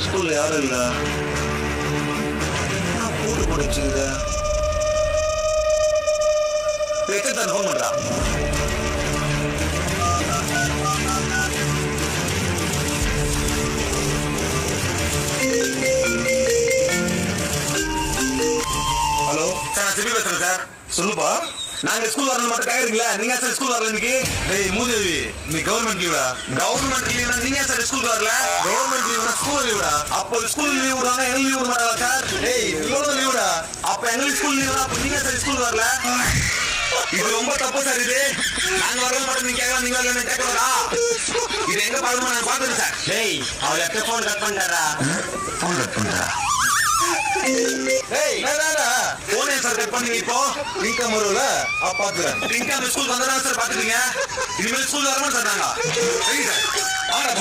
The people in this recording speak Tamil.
ஸ்கூல்ல யாரும் இல்ல. போட்டு போடுச்சுங்க. எத்தனை ஃபோன் பண்றா? ஹலோ சார், நான் சிபி பேசுறேன் சார். சொல்லுப்பா. நாங்க ஸ்கூல் வரணும் மட்டும் கேக்குறீங்களா? நீங்க சார் ஸ்கூல் வரல இன்னைக்கு? டேய் மூதேவி, நீ கவர்மெண்ட் லீவா? கவர்மெண்ட் லீவ்னா நீங்க சார் ஸ்கூல் வரல? கவர்மெண்ட் லீவ்னா ஸ்கூல் லீவுடா. அப்போ ஸ்கூல் லீவ் விடுவாங்க, எங்க லீவ் விட மாட்டாங்க சார். டேய் இவ்வளவு லீவுடா. அப்ப எங்களுக்கு ஸ்கூல் லீவுடா. அப்ப நீங்க சார் ஸ்கூல் வரல? இது ரொம்ப தப்பு சார். இது நாங்க வரல மட்டும் நீங்க கேட்கலாம், நீங்க வரல கேட்கலா? இது எங்க பாருமா நான் பாத்துறேன் சார். டேய் அவர் எப்ப போன் கட் பண்ணிட்டாரா? போன் கட் பண்ணிட்டாரா? ஏய் என்னடா போனே சார் கட் பண்ணீங்க? இப்போ இன்கம் வரல பாத்துறேன். இன்கம் ஸ்கூல் வந்தா சார் பாத்துறீங்க. இனிமேல் ஸ்கூல் வரணும் சார். நாங்க சரி சார். ஆடா